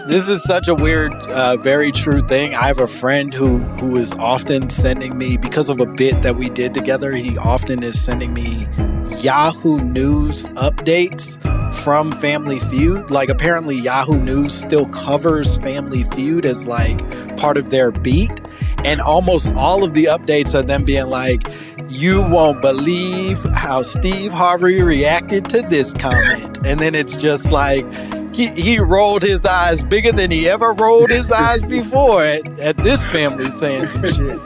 This is such a weird, very true thing. I have a friend who is often sending me, because of a bit that we did together, he often is sending me Yahoo News updates from Family Feud. Like, apparently Yahoo News still covers Family Feud as like part of their beat. And almost all of the updates are them being like, you won't believe how Steve Harvey reacted to this comment. And then it's just like, he rolled his eyes bigger than he ever rolled his eyes before at this family saying some shit.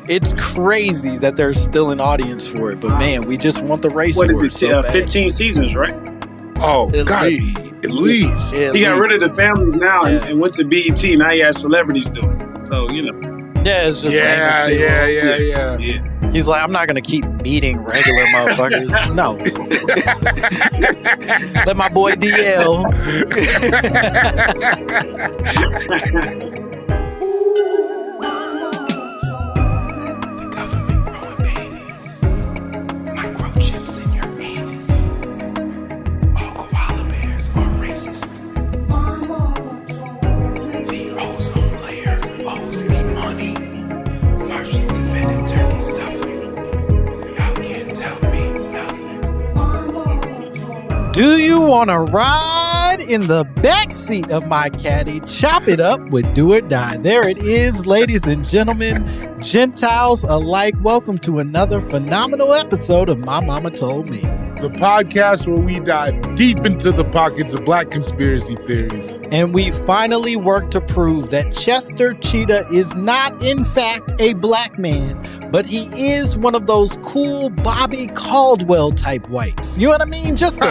It's crazy that there's still an audience for it. But man, we just want the race war. What is it? So 15 seasons, right? Oh, gotta be at least. He got rid of the families now and went to BET. Now he has celebrities doing it. So, you know. Yeah, it's just Yeah. He's like, I'm not going to keep meeting regular motherfuckers. No. Let my boy DL. The government growing babies. Microchips in your anus. All koala bears are racist. The ozone layer owes me money. Martians invented turkey stuffing. Y'all can't tell me nothing. Do you want to ride in the backseat of my caddy? Chop it up with Do or Die. There it is, ladies and gentlemen, Gentiles alike. Welcome to another phenomenal episode of My Momma Told Me. The podcast where we dive deep into the pockets of black conspiracy theories. And we finally work to prove that Chester Cheetah is not, in fact, a black man, but he is one of those cool Bobby Caldwell type whites. You know what I mean? Just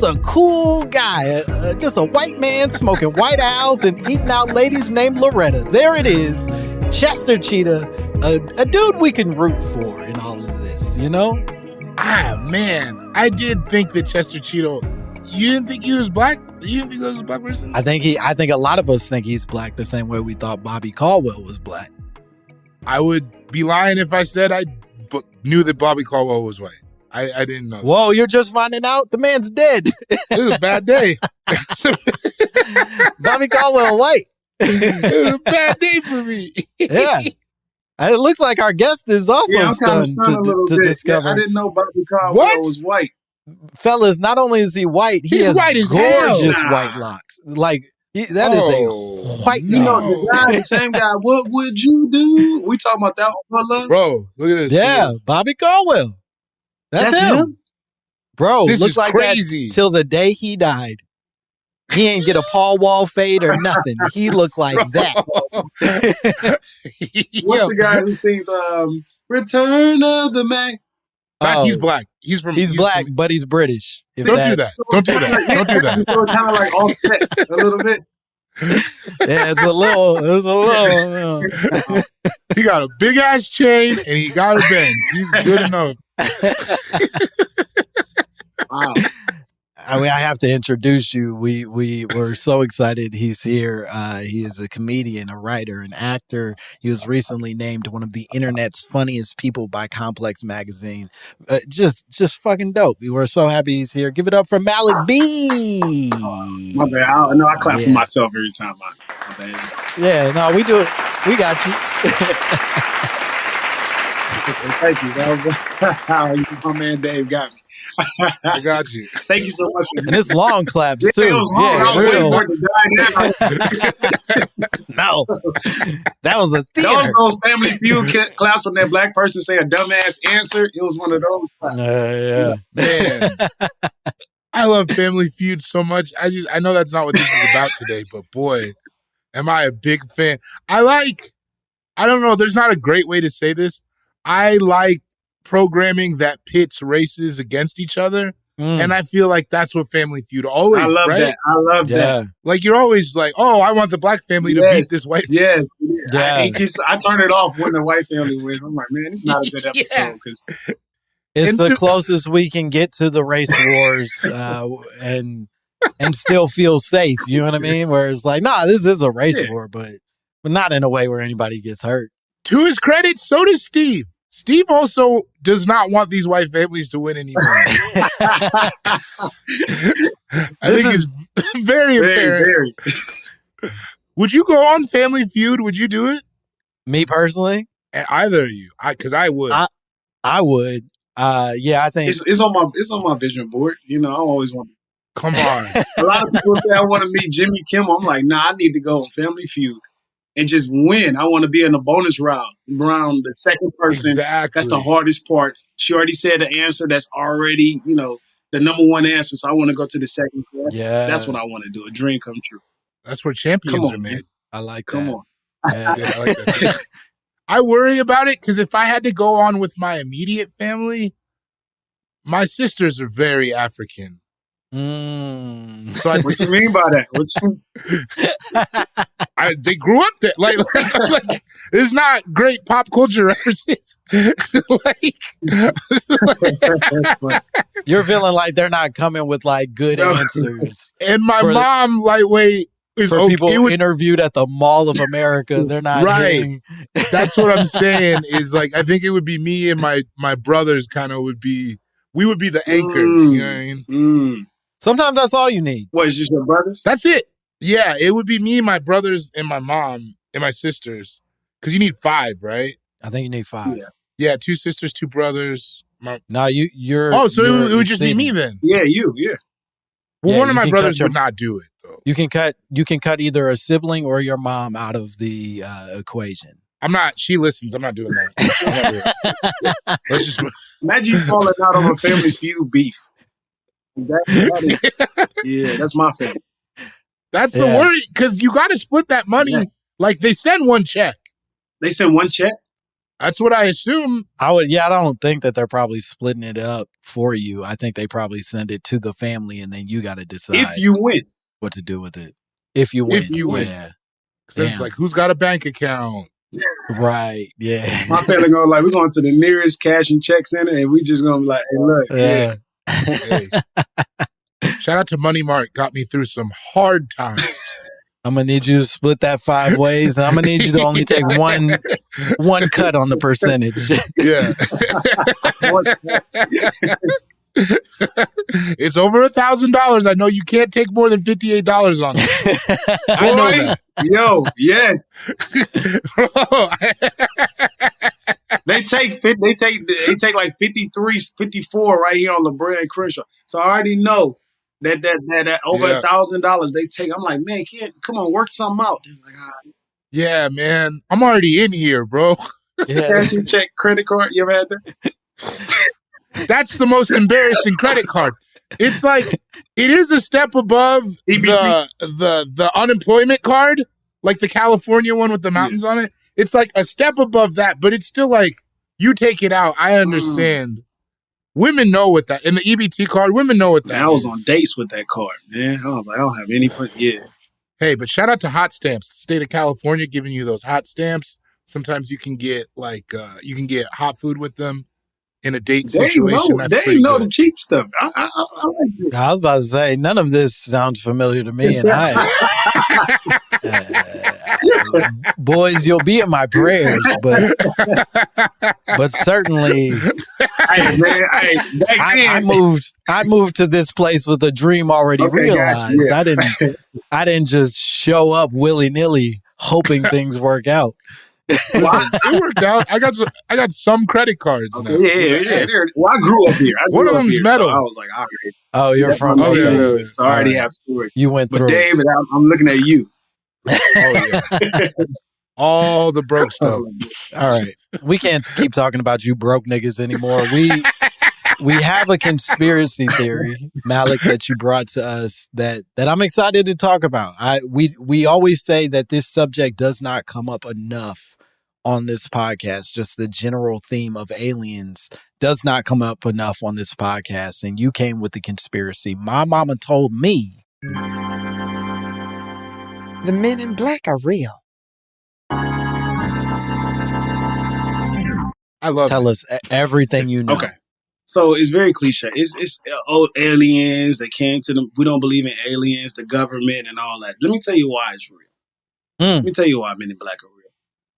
a cool guy, just a white man smoking White Owls and eating out ladies named Loretta. There it is, Chester Cheetah, a dude we can root for in all of this, you know? Ah, man. I did think that Chester Cheetah, you didn't think he was black? You didn't think he was a black person? I think a lot of us think he's black the same way we thought Bobby Caldwell was black. I would be lying if I said I knew that Bobby Caldwell was white. I didn't know. Whoa, you're just finding out? The man's dead. It was a bad day. Bobby Caldwell white. It was a bad day for me. Yeah. And it looks like our guest is also stunned to discover. Yeah, I didn't know Bobby Caldwell was white. Fellas, not only is he white, he has white as gorgeous hell. white locks. Like, that is a white You know, the same guy, what would you do? We talking about that one, Bro, look at this. Yeah, Bobby Caldwell. That's him. Bro, This looks is like crazy. that till the day he died. He ain't get a Paul Wall fade or nothing. He looked like that. What's the guy who sings Return of the Mac? He's black. He's black, but he's British. Don't do that. Don't do that. Don't do that. So kind of like offsets a little bit. Yeah, it's a little. He got a big ass chain and he got a Benz. He's good enough. Wow. I mean, I have to introduce you. We were so excited he's here. He is a comedian, a writer, an actor. He was recently named one of the internet's funniest people by Complex Magazine. Just fucking dope. We were so happy he's here. Give it up for Malik B. My bad. I know I clap for myself every time. My bad. Yeah, no, we do it. We got you. Thank you. That was my man Dave got me. I got you. Thank you so much. And it's long claps too. It was long. I was waiting for it to die now. No, that was a theater. Those Family Feud claps when that black person say a dumbass answer. It was one of those. Yeah. Man, I love Family Feud so much. I know that's not what this is about today, but boy, am I a big fan. I don't know, there's not a great way to say this. I like programming that pits races against each other. And I feel like that's what Family Feud always, I love right? that. I love that. Like, you're always like, oh, I want the black family to beat this white family. I turn it off when the white family wins. I'm like, man, it's not a good episode. It's the closest we can get to the race wars and still feel safe. You know what I mean? Where it's like, nah, this is a race war, but not in a way where anybody gets hurt. To his credit, so does Steve. Steve also does not want these white families to win anymore. I think it's very apparent. Would you go on Family Feud? Would you do it? Me personally? Either of you. Because I would. I would. Yeah, I think it's on my vision board. You know, I always want. Come on. A lot of people say I want to meet Jimmy Kimmel. I'm like, nah, I need to go on Family Feud and just win. I want to be in the bonus round, the second person. Exactly. That's the hardest part. She already said the answer. That's already, the number one answer. So I want to go to the second. So that's what I want to do. A dream come true. That's where champions are made. Man. I like Come that. on. Yeah. Yeah, I like that. I worry about it because if I had to go on with my immediate family, my sisters are very African. So what you mean by that? They grew up there. Like it's not great pop culture references. You're feeling like they're not coming with like good answers. And my mom, lightweight, for people interviewed at the Mall of America, they're not right. That's what I'm saying. Is like I think it would be me and my brothers. Kind of we would be the anchors. You know what I mean? Sometimes that's all you need. What, is just your brothers? That's it. Yeah, it would be me, my brothers, and my mom, and my sisters. Because you need 5, right? I think you need 5. Yeah, 2 sisters, 2 brothers. No, you're. Oh, so it would just be me then? Yeah, you. Yeah. Well, one of my brothers would not do it though. You can cut either a sibling or your mom out of the equation. I'm not. She listens. I'm not doing that. Let's just imagine you falling out of a Family Feud beef. That's my family. That's the worry, because you got to split that money. Yeah. Like they send one check. They send one check? That's what I assume. I don't think that they're probably splitting it up for you. I think they probably send it to the family and then you got to decide if you win what to do with it. If you win. Yeah. Because it's like, who's got a bank account? Right. Yeah. My family go like, we're going to the nearest cash and check center and we just going to be like, hey, look. Yeah. Hey. Shout out to Money Mart. Got me through some hard times. I'm going to need you to split that 5 ways, and I'm going to need you to only take one cut on the percentage. Yeah. It's over $1,000. I know you can't take more than $58 on it. I know that. Yo, yes. They take like 53, 54 right here on LeBron and Crenshaw. So I already know that over $1,000 they take. I'm like, man, come on, work something out. Like, yeah, man, I'm already in here, bro. Yeah. Cash and check credit card. You ever had that? That's the most embarrassing credit card. It's like it is a step above the unemployment card, like the California one with the mountains on it. It's like a step above that, but it's still like you take it out. I understand. Women know what that, and the EBT card, women know what that is. I was on dates with that card, man. I was like, I don't have any put. Yeah. Hey, but shout out to Hot Stamps, the state of California, giving you those hot stamps. Sometimes you can get hot food with them in a date situation. They know the cheap stuff. I like it. I was about to say, none of this sounds familiar to me, and boys, you'll be in my prayers, but certainly, I moved to this place with a dream already realized. Gotcha, yeah. I didn't just show up willy nilly hoping things work out. Well, it worked out. I got some credit cards now. Yeah. Well, I grew up here. One of them's metal. So I was like, all right. Oh, you're from? Yeah. So I already have stories. You went through. But David, I'm looking at you. Oh yeah. All the broke stuff. All right. We can't keep talking about you broke niggas anymore. We have a conspiracy theory, Malik, that you brought to us that I'm excited to talk about. We always say that this subject does not come up enough on this podcast. Just the general theme of aliens does not come up enough on this podcast. And you came with the conspiracy. My Momma Told Me. The men in black are real. I love Tell us everything you know. Okay. So it's very cliche. It's aliens that came to them. We don't believe in aliens, the government, and all that. Let me tell you why it's real. Let me tell you why Men in Black are real.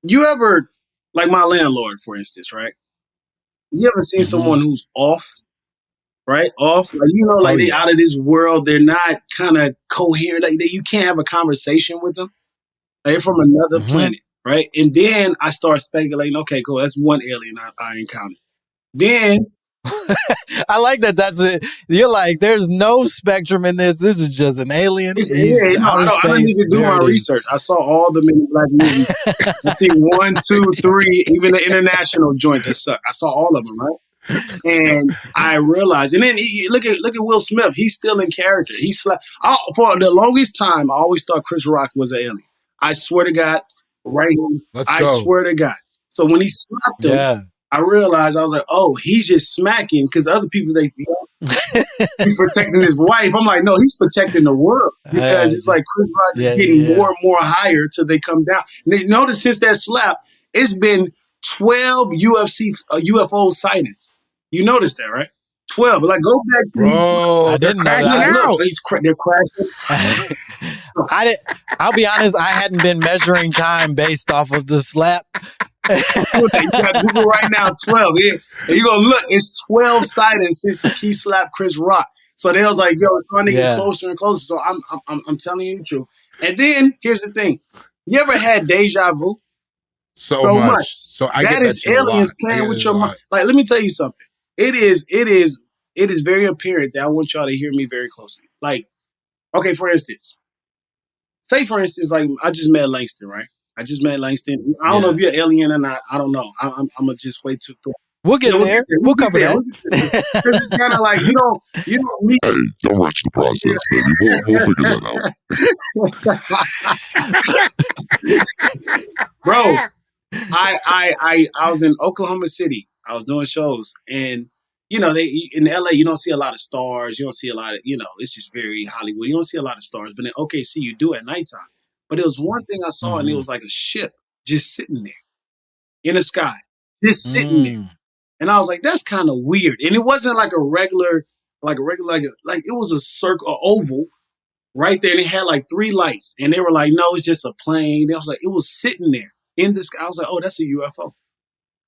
You ever, like my landlord, for instance, right? You ever seen someone who's off right? Off, like, they out of this world. They're not kind of coherent. Like you can't have a conversation with them. They're from another planet, right? And then I start speculating. Okay, cool. That's one alien I encountered. Then I like that. That's it. You're like, there's no spectrum in this. This is just an alien. I don't need to do my research. I saw all the Men in Black movies. I see 1, 2, 3, even the international joint that suck. I saw all of them, right? And I realized, and then look at Will Smith. He's still in character. For the longest time, I always thought Chris Rock was an alien. I swear to God, right here. I swear to God. So when he slapped him, I realized, I was like, oh, he's just smacking because other people, he's protecting his wife. I'm like, no, he's protecting the world because it's like Chris Rock is getting more and more higher till they come down. And notice since that slap, it's been 12 UFO sightings. You noticed that, right? 12. Like, go back to I didn't know that. They're crashing. I'll be honest, I hadn't been measuring time based off of the slap. Google right now, 12. Yeah. And you're gonna look, it's 12 sightings since he slapped Chris Rock. So they was like, yo, it's starting to get closer and closer. So I'm telling you the truth. And then here's the thing. You ever had deja vu? So much. So I that get is aliens playing with your mind. Like, let me tell you something. It is very apparent that I want y'all to hear me very closely. Like, okay, for instance, like I just met Langston, right? I just met Langston. I don't know if you're an alien or not. I don't know. I'm gonna just wait to. We'll get there. We'll cover that. Because it's kind of like you don't meet. Hey, don't rush the process, baby. We'll figure that out. Bro, I was in Oklahoma City. I was doing shows, and in LA you don't see a lot of stars. You don't see a lot of it's just very Hollywood. You don't see a lot of stars, but in OKC you do at nighttime. But there was one thing I saw, and it was like a ship just sitting there in the sky, just sitting there. And I was like, that's kind of weird. And it wasn't like a regular, like it was a circle, oval right there. And it had like 3 lights. And they were like, no, it's just a plane. And I was like, it was sitting there in the sky. I was like, oh, that's a UFO.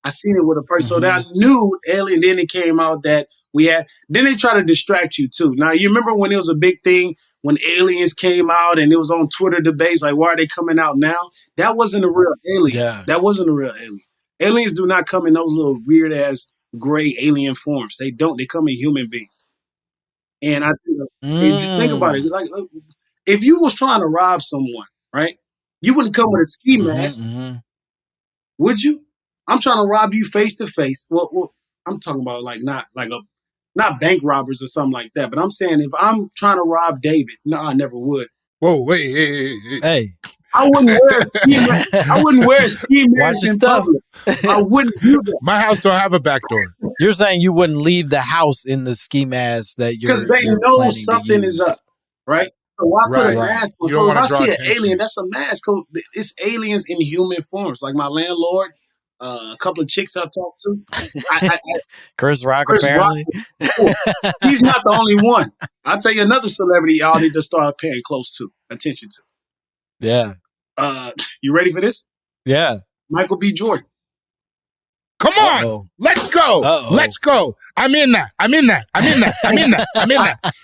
I seen it with a person. So that I knew alien. Then it came out that then they try to distract you too. Now, you remember when it was a big thing when aliens came out and it was on Twitter debates, like, why are they coming out now? That wasn't a real alien. Yeah. That wasn't a real alien. Aliens do not come in those little weird ass gray alien forms. They don't. They come in human beings. And I think, just think about it. Like, if you was trying to rob someone, right? You wouldn't come with a ski mask, would you? I'm trying to rob you face to face. Well, I'm talking about not bank robbers or something like that. But I'm saying if I'm trying to rob David, no, I never would. Whoa, wait, hey. I wouldn't wear a ski mask. I wouldn't wear a ski mask in public. I wouldn't do that. My house don't have a back door. You're saying you wouldn't leave the house in the ski mask that you're because they know something is up, right? So why put a mask on? So if I see an alien, that's a mask. It's aliens in human forms. Like my landlord, a couple of chicks I've talked to. Chris Rock, apparently. He's not the only one. I'll tell you another celebrity y'all need to start paying close attention to. Yeah. You ready for this? Yeah. Michael B. Jordan. Come on. Let's go. Let's go. I'm in that.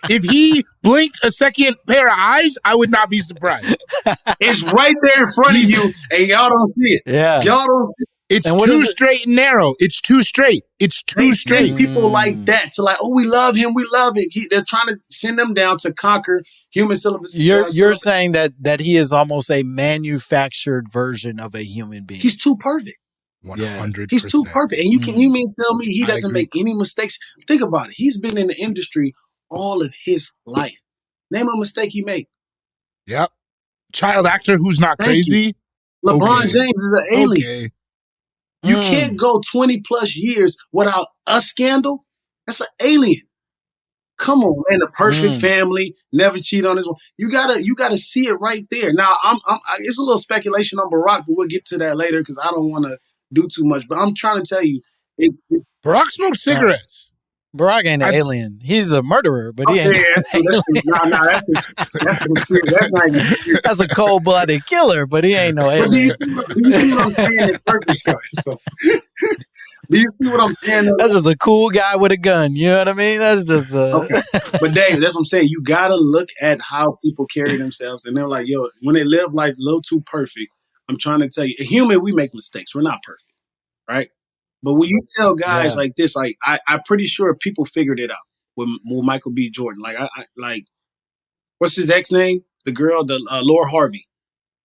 If he blinked a second pair of eyes, I would not be surprised. It's right there in front of you, and y'all don't see it. Yeah. Y'all don't see it. It's too straight and narrow. It's too straight. They send people like that to we love him. They're trying to send them down to conquer human civilization. You're saying that he is almost a manufactured version of a human being. He's too perfect. 100%. He's too perfect. And you mean tell me he doesn't make any mistakes? Think about it. He's been in the industry all of his life. Name a mistake he made. Yep. Child actor who's not crazy. LeBron James is an alien. Okay. You can't go 20 plus years without a scandal. That's an alien. Come on, man. The perfect family, never cheat on his wife. You gotta see it right there. Now, it's a little speculation on Barack, but we'll get to that later because I don't want to do too much. But I'm trying to tell you, it's Barack smokes cigarettes. Barack ain't an alien. He's a murderer, but he ain't. That's a cold-blooded killer, but he ain't no alien. Do you see what I'm saying? It's perfect. Do you see what I'm saying? That's just a cool guy with a gun. You know what I mean? That's just Okay. But Dave, that's what I'm saying. You gotta look at how people carry themselves, and they're like, yo, when they live life a little too perfect, I'm trying to tell you, a human, we make mistakes. We're not perfect, right? But when you tell guys like this, like I'm pretty sure people figured it out with Michael B. Jordan. Like like what's his ex name? The girl, the Laura Harvey.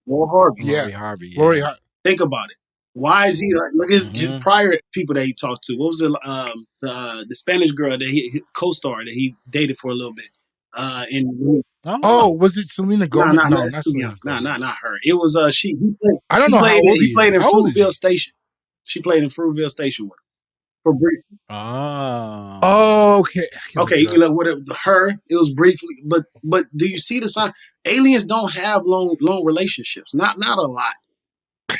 Laura Harvey. Lori Harvey. Yeah. Lori Har- Think about it. Why is he like? Look at his prior people that he talked to. What was the Spanish girl that he co-star that he dated for a little bit? Was it Selena Gomez? No, not Selena Gomez. Gomez. Not her. It was she. He played, I don't know how old he played in How old is Fruitville Station. She played in Fruitville Station with him for brief. Oh, okay. Okay, you know whatever. Her, it was briefly, but do you see the sign? Aliens don't have long relationships. Not a lot.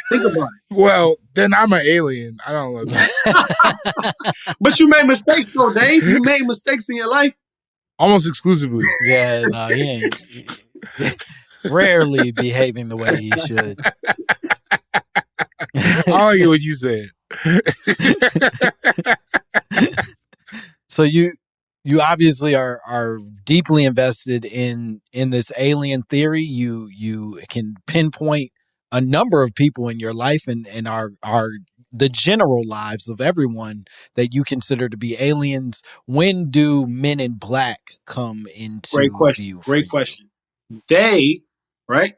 Think about it. Well, then I'm an alien. I don't know that. But you made mistakes though, Dave. You made mistakes in your life. Almost exclusively. Yeah, no, he ain't. Rarely behaving the way he should. I don't get what you said. So you obviously are deeply invested in this alien theory. You can pinpoint a number of people in your life and are the general lives of everyone that you consider to be aliens. When do Men in Black come into Great question. view? Great question. They, right?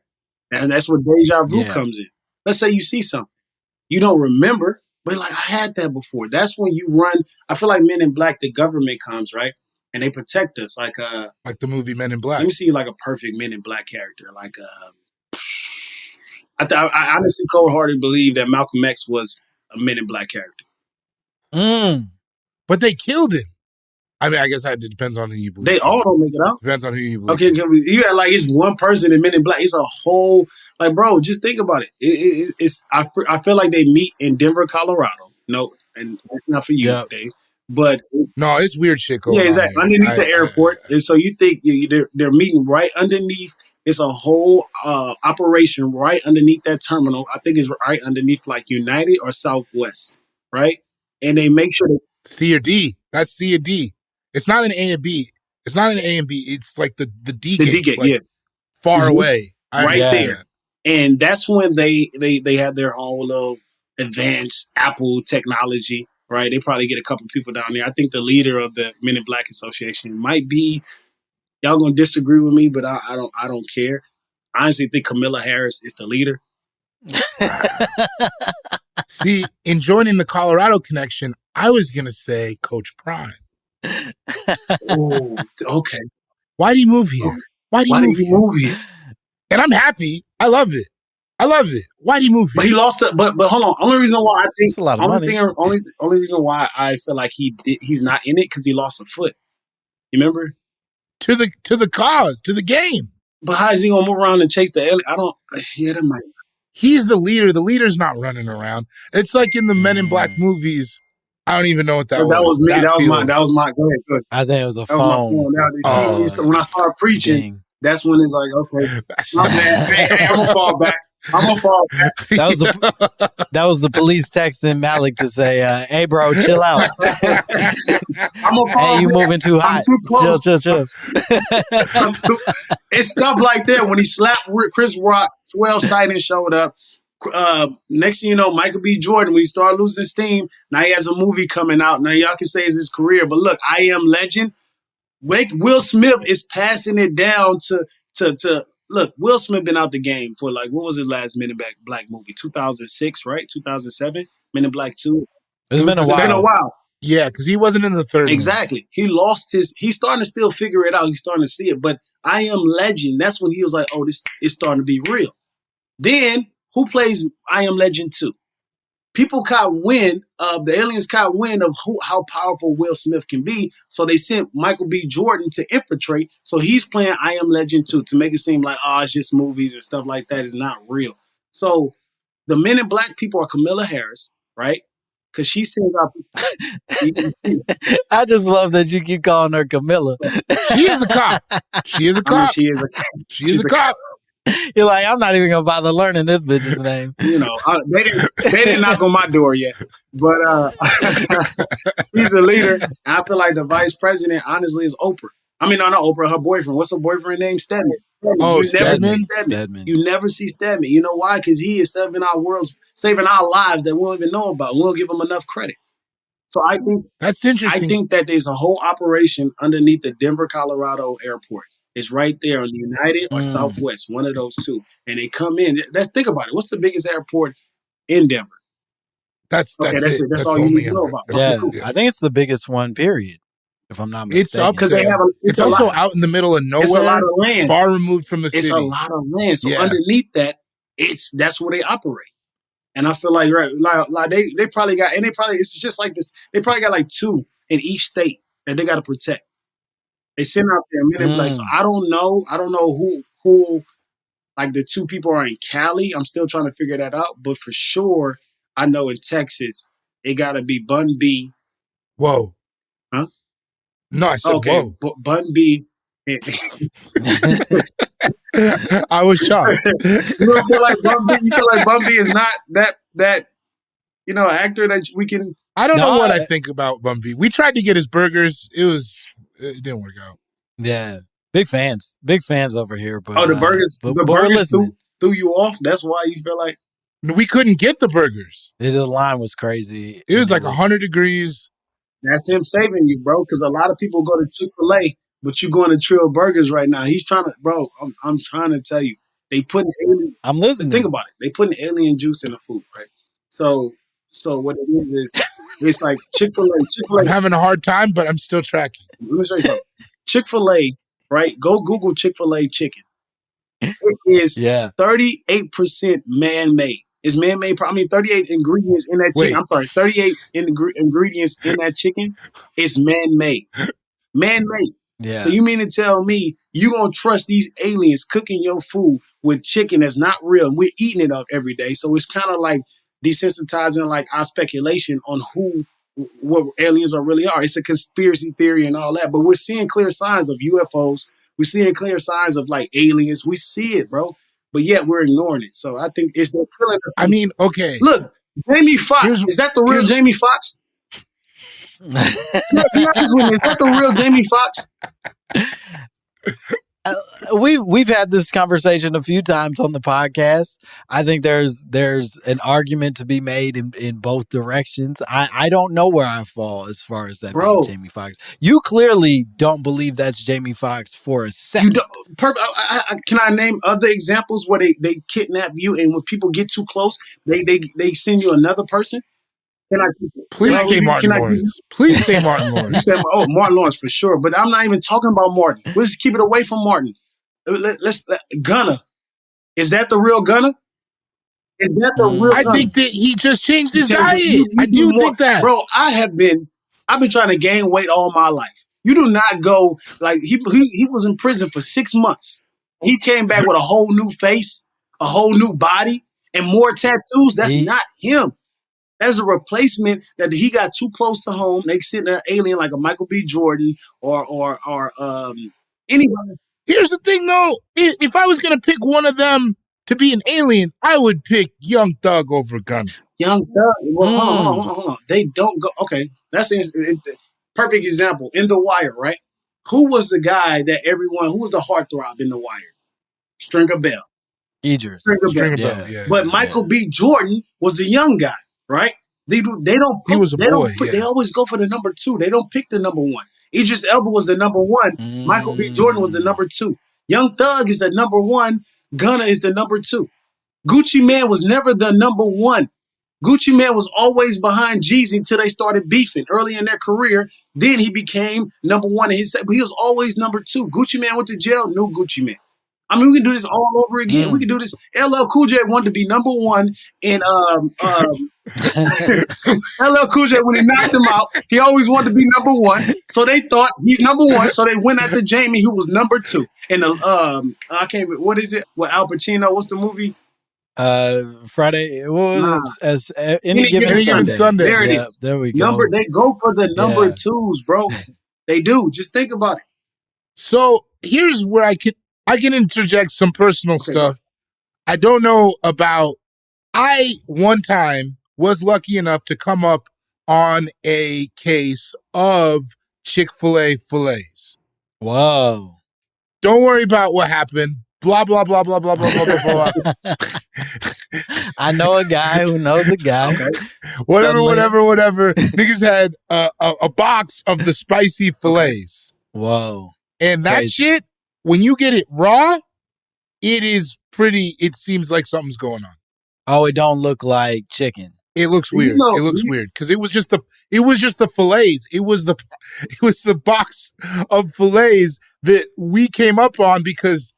And that's where deja vu comes in. Let's say you see something. You don't remember, but like, I had that before. That's when you run. I feel like Men in Black, the government comes, right? And they protect us. Like the movie Men in Black. Let me see like a perfect Men in Black character. Like I honestly cold-heartedly believe that Malcolm X was a Men in Black character. But they killed him. I mean, I guess it depends on who you believe. They all don't make it out. Depends on who you believe. Okay, you had like it's one person in Men in Black. It's a whole like, bro. Just think about it. It's I feel like they meet in Denver, Colorado. No, and that's not for you, Dave. But no, it's weird shit going on. Yeah, exactly. Underneath the airport, and so you think they're meeting right underneath. It's a whole operation right underneath that terminal. I think it's right underneath like United or Southwest, right? And they make sure that C or D. That's C or D. It's not an A and B. It's not an A and B. It's like the D gate, like far away, right there. And that's when they have their whole little advanced Apple technology, right? They probably get a couple people down there. I think the leader of the Men in Black Association might be. Y'all gonna disagree with me, but I don't care. I honestly think Kamala Harris is the leader. See, in joining the Colorado connection, I was gonna say Coach Prime. Oh, okay. Why do you move here? Why do you move here? And I'm happy. I love it. Why do you move here? But he lost it. But hold on. Only reason why I think it's a lot of money. Only reason why I feel like he's not in it because he lost a foot. You remember? To the cause, to the game. But how is he gonna move around and chase the alien? That might. He's the leader. The leader's not running around. It's like in the Men in Black movies. I don't even know what that was. That was me. That was my. Go ahead. I think it was a phone. When I started preaching, that's when it's like, okay, my bad. Hey, I'm gonna fall back. That was the police texting Malik to say, "Hey, bro, chill out. Hey, you moving too hot. Chill." It's stuff like that when he slapped Chris Rock. Swell Sighting showed up. Next thing you know, Michael B. Jordan, when he started losing steam, now he has a movie coming out. Now y'all can say it's his career, but look, I Am Legend. Will Smith is passing it down to look. Will Smith been out the game for like, what was his last Men in Black movie? 2006, right? 2007. Men in Black 2. It's been a while. Yeah, because he wasn't in the third. Exactly. He lost he's starting to still figure it out. He's starting to see it. But I Am Legend, that's when he was like, oh, this is starting to be real. Then, who plays I Am Legend 2? People caught wind of, the aliens caught wind of how powerful Will Smith can be. So they sent Michael B. Jordan to infiltrate. So he's playing I Am Legend 2 to make it seem like, it's just movies and stuff like that is not real. So the Men in Black people are Kamala Harris, right? Because she sends out. I just love that you keep calling her Camilla. She is a cop. She is a cop. She is a cop. You're like, I'm not even gonna bother learning this bitch's name. You know, they didn't knock on my door yet, but he's a leader. And I feel like the vice president, honestly, is Oprah. I mean, no, not Oprah. Her boyfriend. What's her boyfriend name? Stedman. Oh, You never see Stedman? Stedman. You never see Stedman. You know why? Because he is saving our lives that we don't even know about. We don't give him enough credit. So I think That's interesting. that there's a whole operation underneath the Denver, Colorado airport. It's right there on United or Southwest, one of those two. And they come in. Let's think about it. What's the biggest airport in Denver? That's Okay, it. That's all you need to know about. Yeah, Okay, I think it's the biggest one, period. If I'm not mistaken. It's up because there. they have It's also out in the middle of it's a lot nowhere, of land. far removed from the city. It's a lot of land. So Yeah. underneath that, that's where they operate. And I feel like they probably got, and it's just like this. They probably got like 2 in each state that they got to protect. They send out their men in place. So I don't know who like the 2 people are in Cali. I'm still trying to figure that out. But for sure, I know in Texas, it got to be Bun B. Whoa. Huh? No, I said Okay, whoa. Bun B. I was shocked. You feel like Bun B is not that actor that we can. I don't know what I think about Bumby. We tried to get his burgers. It didn't work out. Yeah. Big fans over here. But, the burgers, but the burgers threw you off. That's why you feel like we couldn't get the burgers. The line was crazy. It was like 100 degrees. That's him saving you, bro. Because a lot of people go to Chik-fil-A, but you going to Trill Burgers right now. He's trying to, bro. I'm trying to tell you, they putting alien. I'm listening. Think about it. They putting alien juice in the food, right? So what it is it's like Chik-fil-A. I'm having a hard time, but I'm still tracking. Let me show you something. Chick-fil-A, right? Go Google Chick-fil-A chicken. It is 38% man-made. It's man-made. 38 ingredients in that chicken. I'm sorry, 38 ingredients in that chicken. It's man-made. Man-made. Yeah. So you mean to tell me you gonna trust these aliens cooking your food with chicken that's not real? We're eating it up every day. So it's kind of like desensitizing like our speculation on what aliens really are. It's a conspiracy theory and all that, but we're seeing clear signs of UFOs. We're seeing clear signs of like aliens. We see it, bro. But yet we're ignoring it. So I think it's the killing us. I mean, okay. Look, Jamie Foxx. Is that the real Jamie Foxx? Be honest with me. Is that the real Jamie Foxx? We've had this conversation a few times on the podcast. I think there's an argument to be made in both directions. I don't know where I fall as far as that being Jamie Foxx. You clearly don't believe that's Jamie Foxx for a second. Can I name other examples where they kidnap you and when people get too close, they send you another person? Please say Martin Lawrence. Please say Martin Lawrence. You said, Martin Lawrence for sure, but I'm not even talking about Martin. Let's keep it away from Martin. Gunna. Is that the real Gunna? Is that the real I think that he just changed his diet. I do think that. Bro, I've been trying to gain weight all my life. You do not go, like, he was in prison for 6 months. He came back with a whole new face, a whole new body, and more tattoos. That's not him. That's a replacement that he got too close to home. They sent an alien like a Michael B. Jordan or anybody. Here's the thing, though. If I was going to pick one of them to be an alien, I would pick Young Thug over Gunna. Young Thug? Well, hold on. They don't go. Okay, that's a perfect example. In The Wire, right? Who was the guy that who was the heartthrob in The Wire? Stringer Bell. Idris. Stringer Bell. Yeah. But Michael B. Jordan was the young guy. Right? They don't. He was a boy. They always go for the number 2. They don't pick the number 1. Idris Elba was the number 1. Michael B. Jordan was the number 2. Young Thug is the number 1. Gunna is the number 2. Gucci Mane was never the number 1. Gucci Mane was always behind Jeezy until they started beefing early in their career. Then he became number 1 in his set, but he was always number 2. Gucci Mane went to jail. New Gucci Mane. I mean, we can do this all over again. We can do this. LL Cool J wanted to be number 1 in LL Cool J, when he knocked him out, he always wanted to be number 1. So they thought he's number 1. So they went after Jamie, who was number 2. And I can't remember, what is it? With Al Pacino, what's the movie? Friday. What was as any given Sunday. There it is. There we go. They go for the number 2s, bro. They do. Just think about it. So here's where I can interject some personal stuff. I don't know about. I one time was lucky enough to come up on a case of Chik-fil-A fillets. Whoa. Don't worry about what happened. Blah, blah, blah, blah, blah, blah, blah, blah, blah. I know a guy who knows a guy. Okay. Whatever. Niggas had a box of the spicy fillets. Whoa. And that Crazy. shit, when you get it raw, it seems like something's going on. Oh, it don't look like chicken. It looks weird. It looks weird because it was just the fillets. It was the box of fillets that we came up on because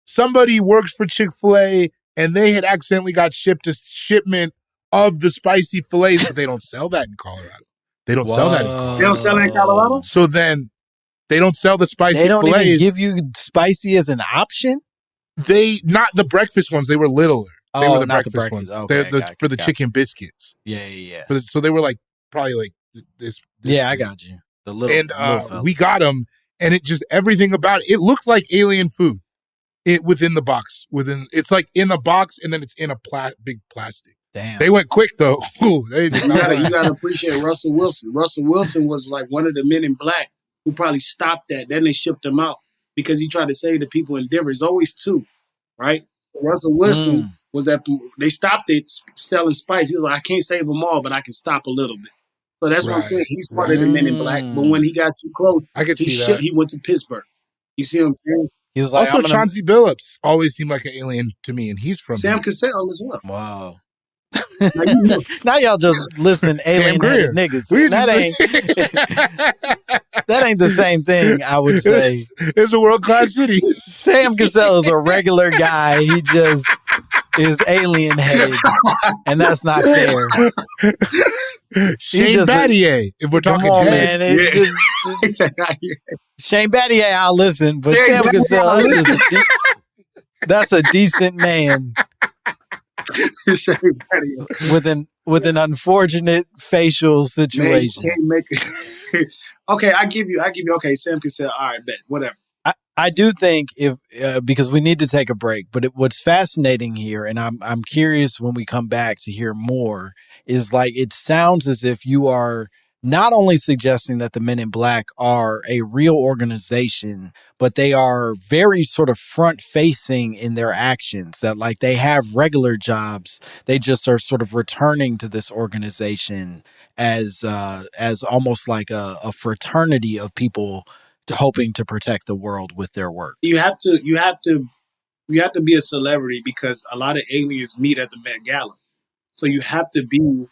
somebody works for Chik-fil-A and they had accidentally got shipped a shipment of the spicy fillets, but they don't sell that in Colorado. They don't sell that in Colorado. They don't sell it in Colorado? So then they don't sell the spicy They don't fillets. even give you spicy as an option? They not the breakfast ones. They were littler. They were the not breakfast ones. Okay, They're for the chicken biscuits. Yeah. So they were like probably like this. Yeah, I got you. The little And little we got them, and it just everything about it looked like alien food. It within the box. It's like in the box, and then it's in a big plastic. Damn. They went quick though. Ooh, You gotta appreciate Russell Wilson. Russell Wilson was like one of the men in black who probably stopped that. Then they shipped him out because he tried to save the people in Denver. It's always two, right? So Russell Wilson was that they stopped it selling spice. He was like, I can't save them all, but I can stop a little bit. So that's what I'm saying. He's part of the men in black. But when he got too close, I could see that. He went to Pittsburgh. You see what I'm saying? He was like, also, Chauncey Billups always seemed like an alien to me, and he's from Sam here. Cassell as well. Wow. Now, you know, Now y'all just listen alien-headed niggas. That ain't the same thing, I would say. It's a world-class city. Sam Cassell is a regular guy. He just is alien-headed, and that's not fair. Shane Battier, if we're talking Come on, heads. man. Shane Battier, I'll listen, but Sam Cassell, that's a decent man with an unfortunate facial situation. Man, you can't make it. Okay, I give you. Okay, Sam Cassell. All right, bet whatever. I do think because we need to take a break, but what's fascinating here, and I'm curious when we come back to hear more, is like it sounds as if you are not only suggesting that the Men in Black are a real organization, but they are very sort of front facing in their actions, that like they have regular jobs. They just are sort of returning to this organization as almost like a fraternity of people hoping to protect the world with their work. You have to be a celebrity because a lot of aliens meet at the Met Gala. So you have to be.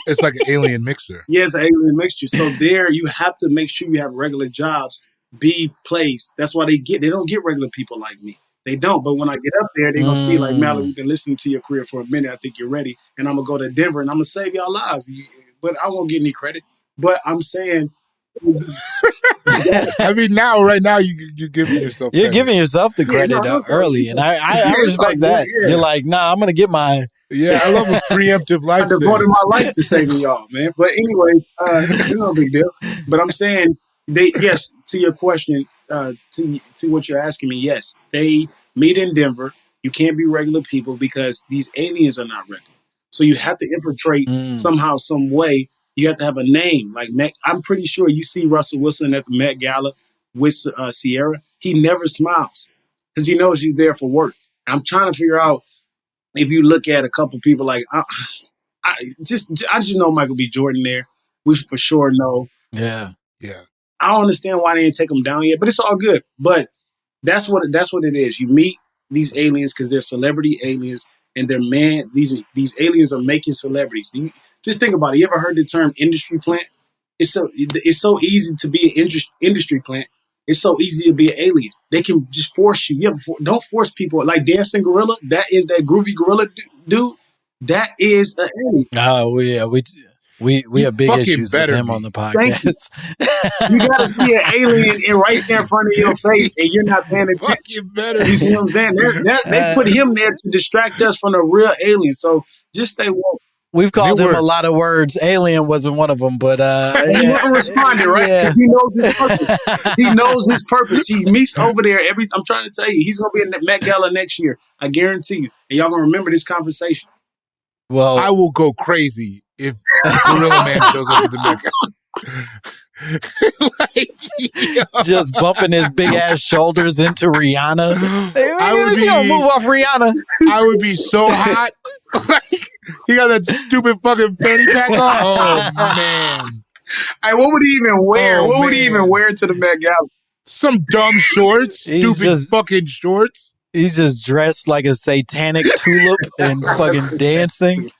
It's like an alien mixer. Yeah, it's an alien mixture. So there, you have to make sure you have regular jobs, be placed. That's why they don't get regular people like me. They don't. But when I get up there, they're going to see like, Malik, we've been listening to your career for a minute. I think you're ready. And I'm going to go to Denver and I'm going to save y'all lives. But I won't get any credit. But I'm saying. I mean, right now, you're giving yourself credit. You're giving yourself the credit early. And I respect that. Yeah. You're like, nah, I'm going to get my. Yeah, I love a preemptive life. I devoted my life to saving y'all, man. But anyways, it's no big deal. But I'm saying yes, to your question, to what you're asking me, yes, they meet in Denver. You can't be regular people because these aliens are not regular. So you have to infiltrate somehow, some way. You have to have a name. Like I'm pretty sure you see Russell Wilson at the Met Gala with Sierra. He never smiles because he knows he's there for work. I'm trying to figure out. If you look at a couple people, like I just know Michael B. Jordan there. We for sure know. Yeah. I don't understand why they didn't take him down yet, but it's all good. But that's what it is. You meet these aliens because they're celebrity aliens, and they're these aliens are making celebrities. Just think about it. You ever heard the term industry plant? It's so easy to be an industry plant. It's so easy to be an alien. They can just force you. Don't force people. Like Dancing Gorilla, that is that groovy gorilla dude. That is an alien. Oh, yeah. We have big issues with him on the podcast. You gotta see an alien right there in front of your face, and you're not paying attention. You see what I'm saying? They put him there to distract us from the real alien. So just stay woke. We've called him a worked. lot of words. Alien wasn't one of them, but He never responded, right? Yeah. Because he knows his purpose. He knows his purpose. He meets over there I'm trying to tell you, he's gonna be in the Met Gala next year. I guarantee you. And y'all gonna remember this conversation. Well, I will go crazy if Gorilla Man shows up at the Met Gala. Like, yo. just bumping his big ass shoulders into Rihanna. would You don't move off Rihanna. I would be so hot. Like, he got that stupid fucking fanny pack on. Oh man. Hey, what would he even wear? Oh, what would he man. even wear to the Met Gala? Some dumb shorts. Stupid fucking shorts. He's just dressed like a satanic tulip and fucking dancing.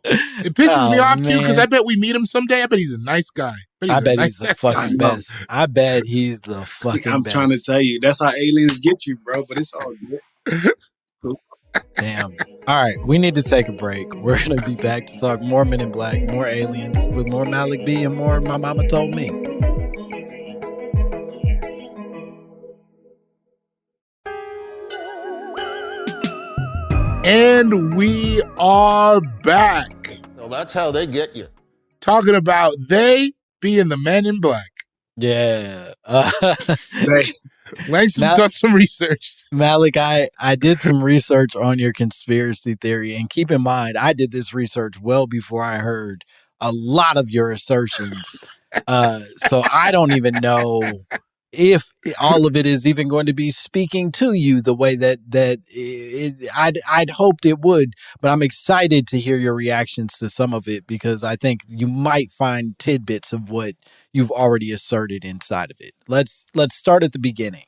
It pisses me off too because I bet we meet him someday. I bet he's a nice guy. I bet he's the fucking best. I bet he's the fucking I'm best. trying to tell you, that's how aliens get you, bro. But it's all good. Damn. All right, we need to take a break. We're going to be back to talk more Men in Black, more aliens, with more Malik B and more My Momma Told Me. And we are back. So that's how they get you. Talking about they being the Men in Black. Yeah. Langston's done some research. Malik, I did some research on your conspiracy theory. And keep in mind, I did this research well before I heard a lot of your assertions. So I don't even know if all of it is even going to be speaking to you the way that I'd hoped it would. But I'm excited to hear your reactions to some of it because I think you might find tidbits of what you've already asserted inside of it. Let's start at the beginning.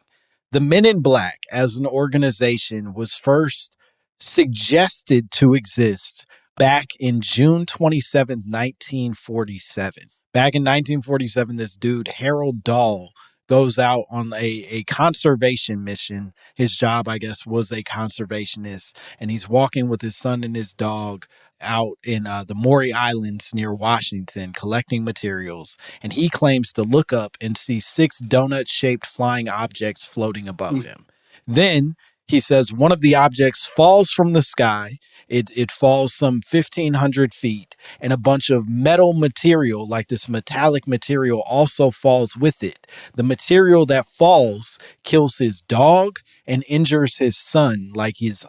The Men in Black as an organization was first suggested to exist back in June 27th, 1947. Back in 1947, this dude, Harold Dahl, goes out on a conservation mission. His job, I guess, was a conservationist. And he's walking with his son and his dog out in the Maury Islands near Washington, collecting materials. And he claims to look up and see 6 donut-shaped flying objects floating above him. Then he says one of the objects falls from the sky. It falls some 1,500 feet, and a bunch of metal material, like this metallic material, also falls with it. The material that falls kills his dog and injures his son, like his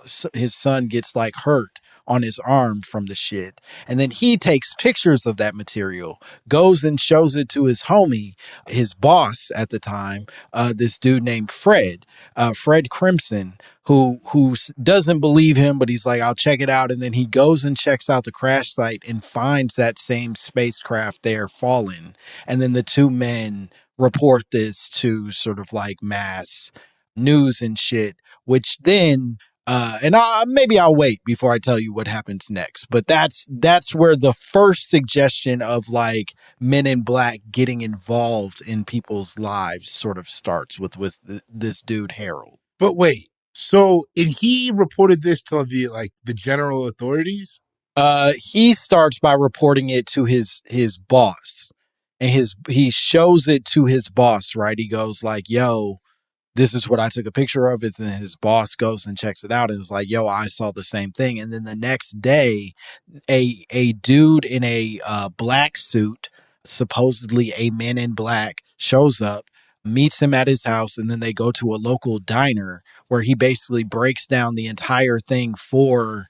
son gets like hurt on his arm from the shit. And then he takes pictures of that material, goes and shows it to his homie, his boss at the time, this dude named Fred Crimson, who doesn't believe him, but he's like, I'll check it out. And then he goes and checks out the crash site and finds that same spacecraft there fallen. And then the two men report this to sort of like mass news and shit, which then maybe I'll wait before I tell you what happens next. But that's where the first suggestion of like Men in Black getting involved in people's lives sort of starts with this dude Harold. But wait, so he reported this to the general authorities? He starts by reporting it to his boss, and he shows it to his boss. Right, he goes like, "Yo, this is what I took a picture of." And then his boss goes and checks it out and is like, yo, I saw the same thing. And then the next day, a dude in a black suit, supposedly a Man in Black, shows up, meets him at his house, and then they go to a local diner where he basically breaks down the entire thing for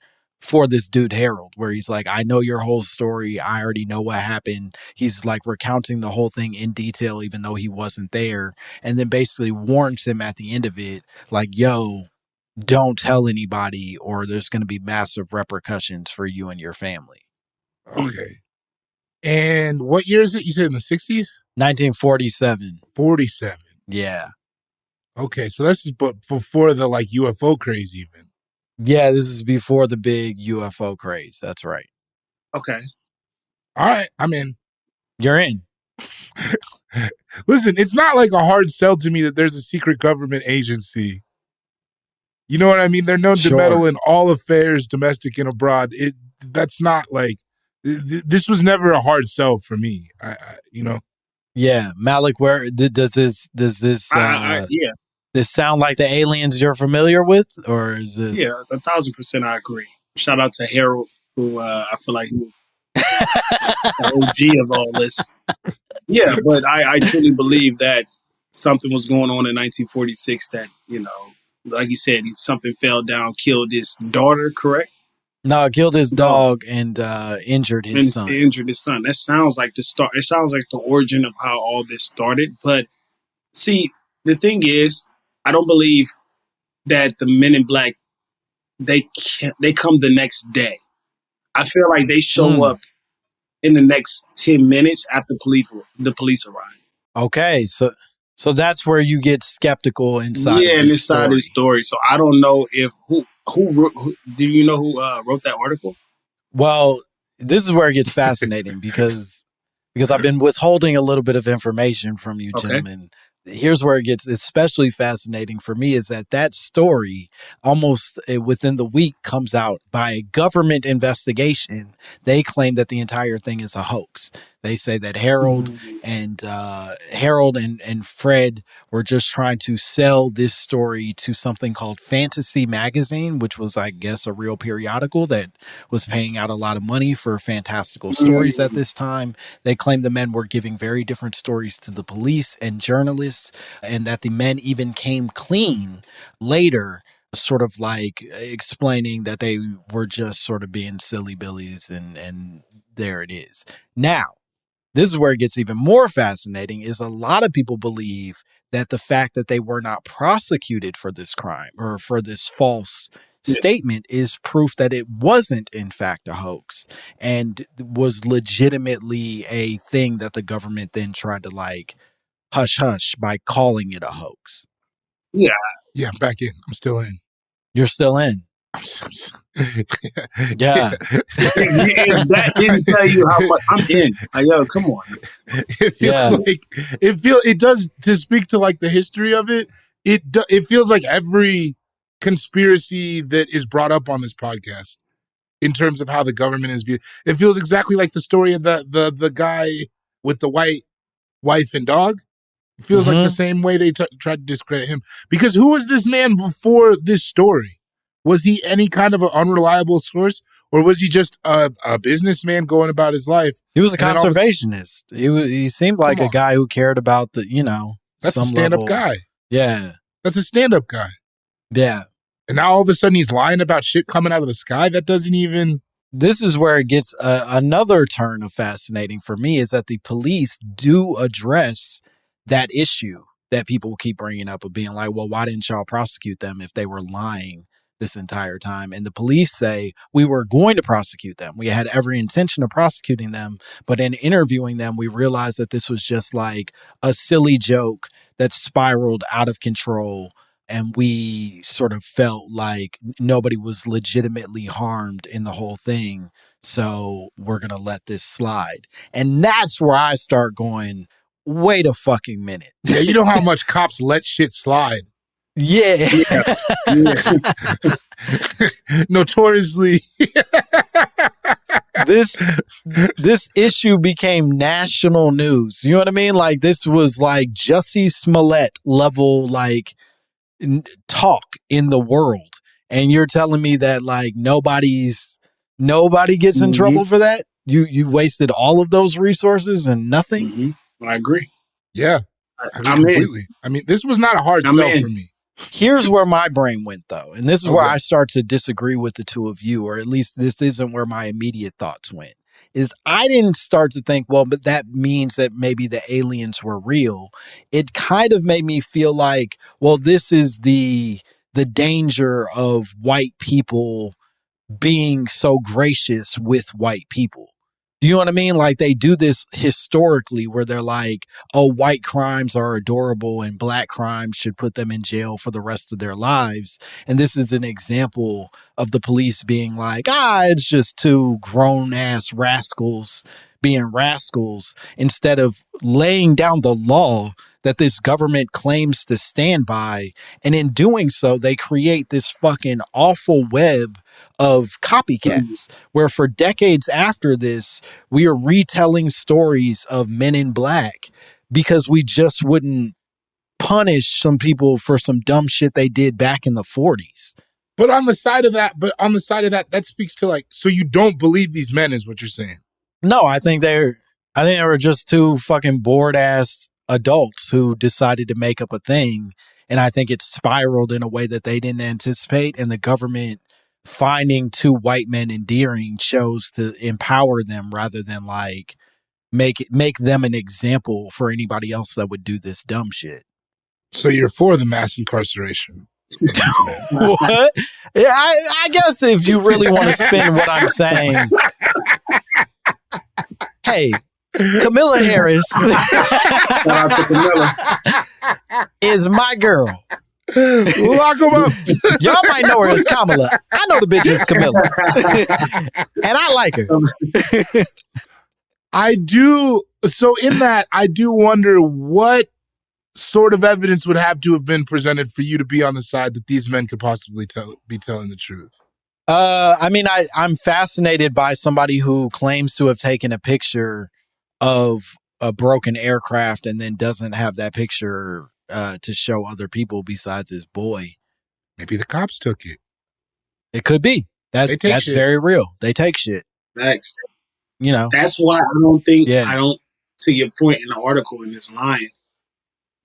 this dude Harold, where he's like, I know your whole story. I already know what happened. He's like recounting the whole thing in detail, even though he wasn't there. And then basically warns him at the end of it, like, yo, don't tell anybody or there's going to be massive repercussions for you and your family. Okay. And what year is it? You said in the 60s? 1947. 47. Yeah. Okay, so this is before the like UFO craze even. Yeah, this is before the big UFO craze. That's right. Okay. All right, I'm in. You're in. Listen, it's not like a hard sell to me that there's a secret government agency. You know what I mean? They're known to meddle in all affairs, domestic and abroad. That's not like, this was never a hard sell for me. Yeah, Malik, where does this this sound like the aliens you're familiar with, or is this? Yeah, 1,000% I agree. Shout out to Harold, who I feel like he's the OG of all this. Yeah, but I truly believe that something was going on in 1946 that, like you said, something fell down, killed his daughter, correct? No, killed his dog and injured his son. Injured his son. That sounds like the start. It sounds like the origin of how all this started. But see, the thing is, I don't believe that the Men in Black, they come the next day. I feel like they show up in the next 10 minutes after the police arrive. Okay, so that's where you get skeptical inside. Yeah, inside this story. So I don't know if who do you know who wrote that article? Well, this is where it gets fascinating because I've been withholding a little bit of information from you, gentlemen. Here's where it gets especially fascinating for me is that story almost within the week comes out by a government investigation. They claim that the entire thing is a hoax. They say that Harold and Fred were just trying to sell this story to something called Fantasy Magazine, which was, I guess, a real periodical that was paying out a lot of money for fantastical stories at this time. They claim the men were giving very different stories to the police and journalists, and that the men even came clean later, sort of like explaining that they were just sort of being silly billies, and there it is. Now, this is where it gets even more fascinating is a lot of people believe that the fact that they were not prosecuted for this crime or for this false statement is proof that it wasn't in fact a hoax and was legitimately a thing that the government then tried to like hush hush by calling it a hoax. Yeah. Yeah, I'm back in. I'm still in. You're still in. Yeah. If that didn't tell you how much I'm in. Yo, come on. It feels like it does, to speak to like the history of it. It feels like every conspiracy that is brought up on this podcast in terms of how the government is viewed. It feels exactly like the story of the guy with the white wife and dog. It feels like the same way they tried to discredit him. Because who was this man before this story? Was he any kind of an unreliable source, or was he just a businessman going about his life? He was a conservationist. He seemed like a guy who cared about that's a stand-up guy. Yeah. That's a stand-up guy. Yeah. And now all of a sudden he's lying about shit coming out of the sky? That doesn't even... This is where it gets another turn of fascinating for me is that the police do address that issue that people keep bringing up of being like, well, why didn't y'all prosecute them if they were lying this entire time? And the police say we were going to prosecute them. We had every intention of prosecuting them, but in interviewing them, we realized that this was just like a silly joke that spiraled out of control. And we sort of felt like nobody was legitimately harmed in the whole thing. So we're going to let this slide. And that's where I start going, wait a fucking minute. Yeah, you know how much cops let shit slide. Yeah. Notoriously. This issue became national news. You know what I mean? Like this was like Jussie Smollett level like talk in the world. And you're telling me that like nobody gets in trouble for that? You wasted all of those resources and nothing? I agree. Yeah. Completely. I mean, this was not a hard sell for me. Here's where my brain went, though. And this is where I start to disagree with the two of you, or at least this isn't where my immediate thoughts went. Is I didn't start to think, well, but that means that maybe the aliens were real. It kind of made me feel like, well, this is the danger of white people being so gracious with white people. Do you know what I mean? Like they do this historically where they're like, oh, white crimes are adorable and black crimes should put them in jail for the rest of their lives. And this is an example of the police being like, it's just two grown ass rascals being rascals, instead of laying down the law that this government claims to stand by. And in doing so, they create this fucking awful web of copycats where for decades after this, we are retelling stories of Men in Black because we just wouldn't punish some people for some dumb shit they did back in the 40s. But on the side of that, that speaks to like, so you don't believe these men is what you're saying. No, I think they were just two fucking bored ass adults who decided to make up a thing. And I think it spiraled in a way that they didn't anticipate. And the government finding two white men endearing chose to empower them rather than like make them an example for anybody else that would do this dumb shit. So you're for the mass incarceration of these men. What? Yeah, I guess if you really want to spin what I'm saying. Hey, Camilla Harris is my girl. Lock him up. Y'all might know her as Kamala. I know the bitch is Camilla. And I like her. I do. So in that, I do wonder what sort of evidence would have to have been presented for you to be on the side that these men could possibly be telling the truth. I mean, I'm fascinated by somebody who claims to have taken a picture of a broken aircraft and then doesn't have that picture to show other people besides his boy. Maybe the cops took it. It could be. That's very real. They take shit. Thanks. You know. That's why I don't see your point in the article in this line.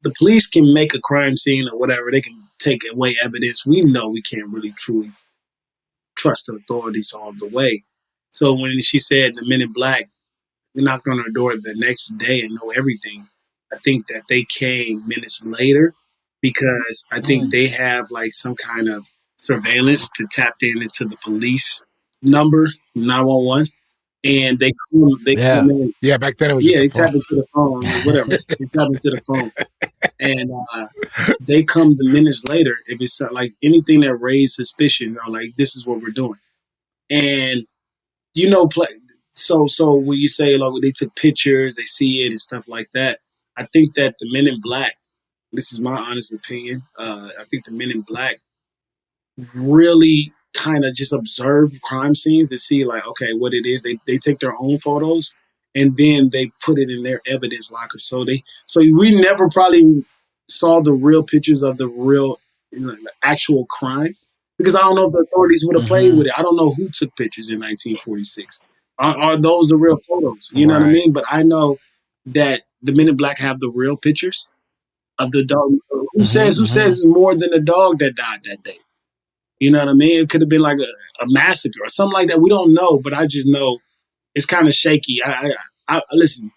The police can make a crime scene or whatever. They can take away evidence. We know we can't really truly trust the authorities all the way. So when she said the Men in Black, we knocked on her door the next day and know everything, I think that they came minutes later because I think they have like some kind of surveillance to tap into the police number, 911. And they come in. Yeah, back then it was they tap into the phone, whatever. They tap into the phone. And they come the minutes later if it's like anything that raised suspicion or like, this is what we're doing. And, so when you say like they took pictures, they see it and stuff like that, I think that the Men in Black, this is my honest opinion, I think the Men in Black really kind of just observe crime scenes to see like, okay, what it is. They take their own photos and then they put it in their evidence locker. So we never probably saw the real pictures of the real, the actual crime, because I don't know if the authorities would have played with it. I don't know who took pictures in 1946. Are those the real photos? You know what I mean? But I know that the Men in Black have the real pictures of the dog. Who says it's more than the dog that died that day? You know what I mean? It could have been like a massacre or something like that. We don't know, but I just know it's kind of shaky. Listen,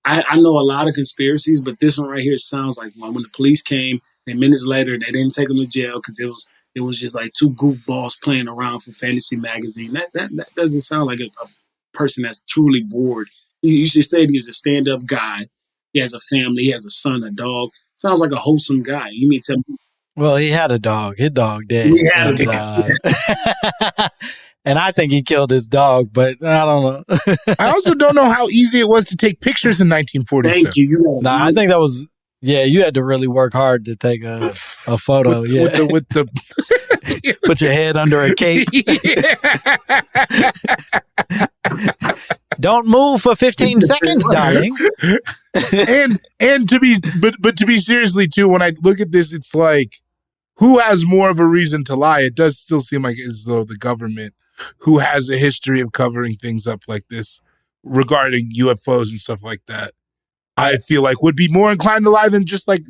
I know a lot of conspiracies, but this one right here sounds like one. When the police came and minutes later, they didn't take them to jail because it was just like two goofballs playing around for Fantasy Magazine. That doesn't sound like a person that's truly bored. You should say he's a stand-up guy. He has a family. He has a son, a dog. Sounds like a wholesome guy. You mean to tell me? Well, he had a dog. His dog did. He had a dog. And I think he killed his dog, but I don't know. I also don't know how easy it was to take pictures in 1947. Thank you. I think that was, you had to really work hard to take a photo. With the Put your head under a cape. Don't move for 15 seconds, darling. and to be seriously too, when I look at this, it's like, who has more of a reason to lie? It does still seem like as though the government, who has a history of covering things up like this regarding UFOs and stuff like that, I feel like would be more inclined to lie than just like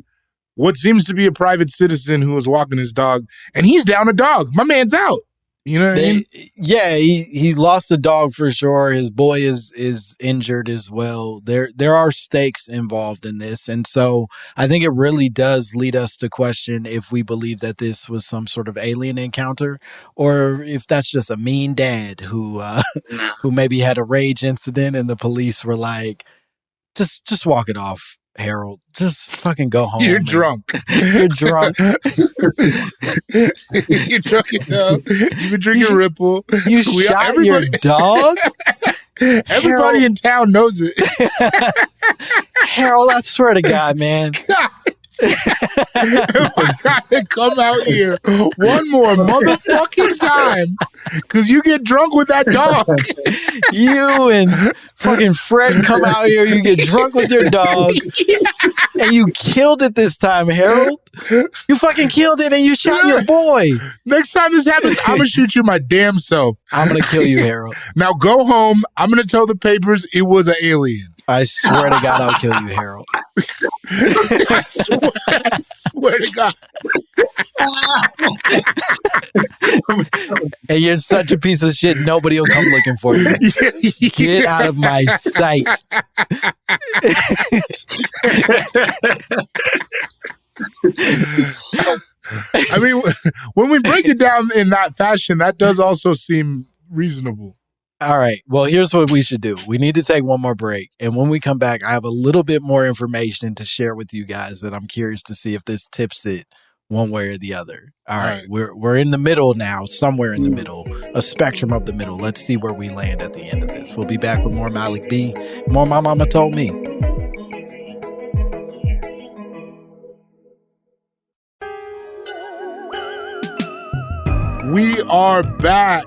what seems to be a private citizen who was walking his dog and he's down a dog. My man's out. You know what I mean? Yeah, he lost a dog for sure. His boy is injured as well. There are stakes involved in this. And so I think it really does lead us to question if we believe that this was some sort of alien encounter or if that's just a mean dad who maybe had a rage incident and the police were like, just walk it off, Harold. Just fucking go home. You're drunk. You're drunk. You're drunk as hell. You've been drinking Ripple. You shot your dog? Everybody in town knows it. Harold, I swear to God, man. If I gotta come out here one more motherfucking time because you get drunk with that dog. You and fucking Fred come out here, you get drunk with your dog, And you killed it this time, Harold. You fucking killed it and you shot your boy. Next time this happens, I'm going to shoot you my damn self. I'm going to kill you, Harold. Now go home. I'm going to tell the papers it was an alien. I swear to God, I'll kill you, Harold. I swear to God. And you're such a piece of shit, nobody will come looking for you. Get out of my sight. I mean, when we break it down in that fashion, that does also seem reasonable. All right. Well, here's what we should do. We need to take one more break. And when we come back, I have a little bit more information to share with you guys that I'm curious to see if this tips it one way or the other. All right. We're in the middle now, somewhere in the middle, a spectrum of the middle. Let's see where we land at the end of this. We'll be back with more Malik B, more My Momma Told Me. We are back.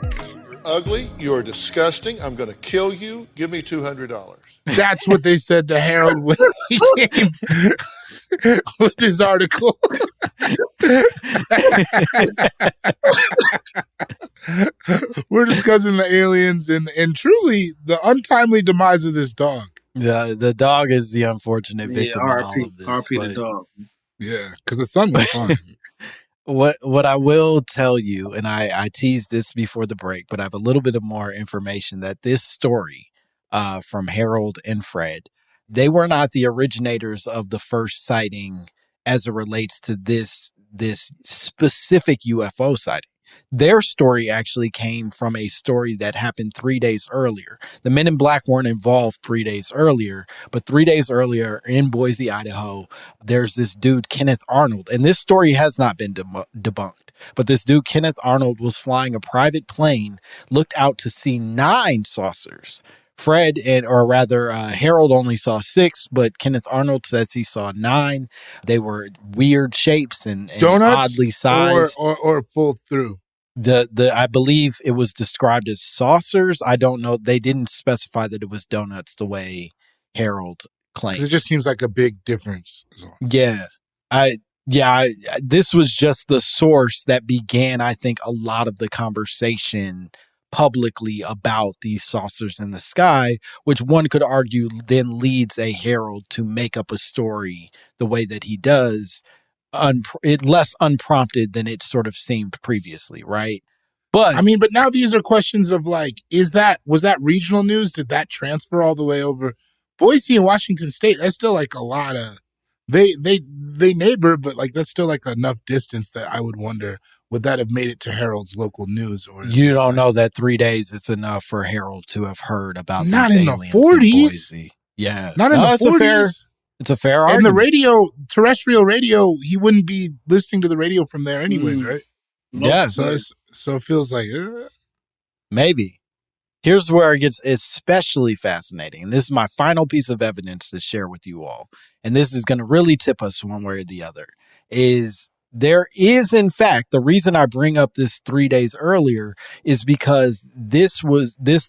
Ugly, you're disgusting, I'm going to kill you, give me $200. That's what they said to Harold when he came with his article. We're discussing the aliens and truly the untimely demise of this dog. The dog is the unfortunate victim in all of this. RP the dog. Yeah, because the son was fine. What I will tell you, and I teased this before the break, but I have a little bit of more information that this story from Harold and Fred, they were not the originators of the first sighting as it relates to this specific UFO sighting. Their story actually came from a story that happened 3 days earlier. The Men in Black weren't involved 3 days earlier, but 3 days earlier in Boise, Idaho, there's this dude, Kenneth Arnold. And this story has not been debunked. But this dude, Kenneth Arnold, was flying a private plane, looked out to see 9 saucers. Fred, Harold only saw 6, but Kenneth Arnold says he saw 9. They were weird shapes and donuts, oddly sized. Or full through. I believe it was described as saucers. I don't know. They didn't specify that it was donuts the way Harold claimed. It just seems like a big difference. Yeah. This was just the source that began, I think, a lot of the conversation publicly about these saucers in the sky, which one could argue then leads a Harold to make up a story the way that he does, less unprompted than it sort of seemed previously, right? But I mean, but now these are questions of like, was that regional news? Did that transfer all the way over? Boise and Washington State, that's still like a lot of they neighbor, but like that's still like enough distance that I would wonder, would that have made it to Harold's local news? Or you don't know that 3 days it's enough for Harold to have heard about not these in the aliens 40s. in Boise. Yeah, not in the 40s. It's a fair argument. And the radio, terrestrial radio, he wouldn't be listening to the radio from there anyways, right? Yeah. So it feels like maybe. Here's where it gets especially fascinating. And this is my final piece of evidence to share with you all. And this is going to really tip us one way or the other. Is there is, in fact, the reason I bring up this 3 days earlier is because this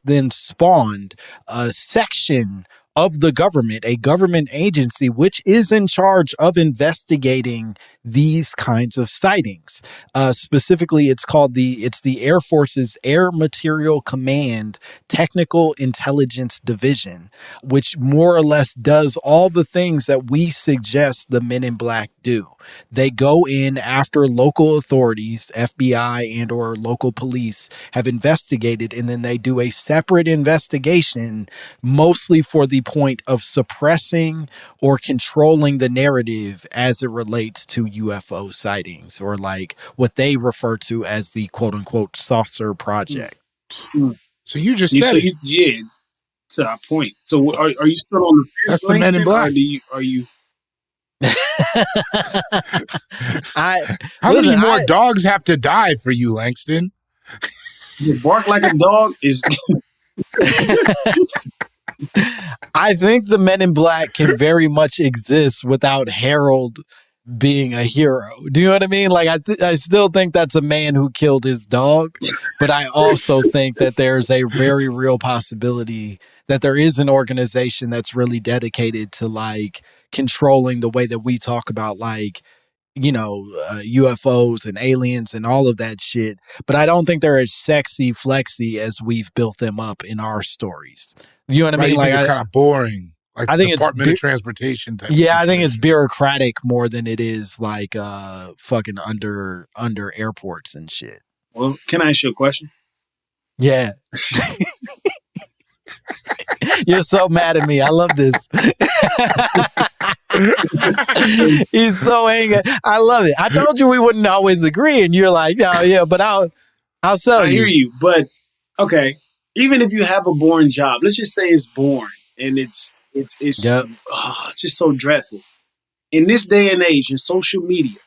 then spawned a section of the government, a government agency, which is in charge of investigating these kinds of sightings. Specifically, it's the Air Force's Air Material Command Technical Intelligence Division, which more or less does all the things that we suggest the Men in Black do. They go in after local authorities, FBI and or local police have investigated, and then they do a separate investigation, mostly for the point of suppressing or controlling the narrative as it relates to UFO sightings, or like what they refer to as the quote unquote saucer project. So you just said yeah, to that point. So are you still on the fence? That's the Men in Black. Are you How many more dogs have to die for you, Langston? You bark like a dog is. I think the Men in Black can very much exist without Harold being a hero. Do you know what I mean? Like, I still think that's a man who killed his dog, but I also think that there's a very real possibility that there is an organization that's really dedicated to like controlling the way that we talk about like, UFOs and aliens and all of that shit. But I don't think they're as sexy flexy as we've built them up in our stories. You know what I mean? Like, it's kind of boring. Like I think Department of Transportation type. Yeah, I think it's bureaucratic more than it is like fucking under airports and shit. Well, can I ask you a question? Yeah. You're so mad at me. I love this. He's so angry. I love it. I told you we wouldn't always agree, and you're like, "Oh yeah," but I'll sell you. I hear you, but okay. Even if you have a boring job, let's just say it's boring and it's just so dreadful. In this day and age, in social media,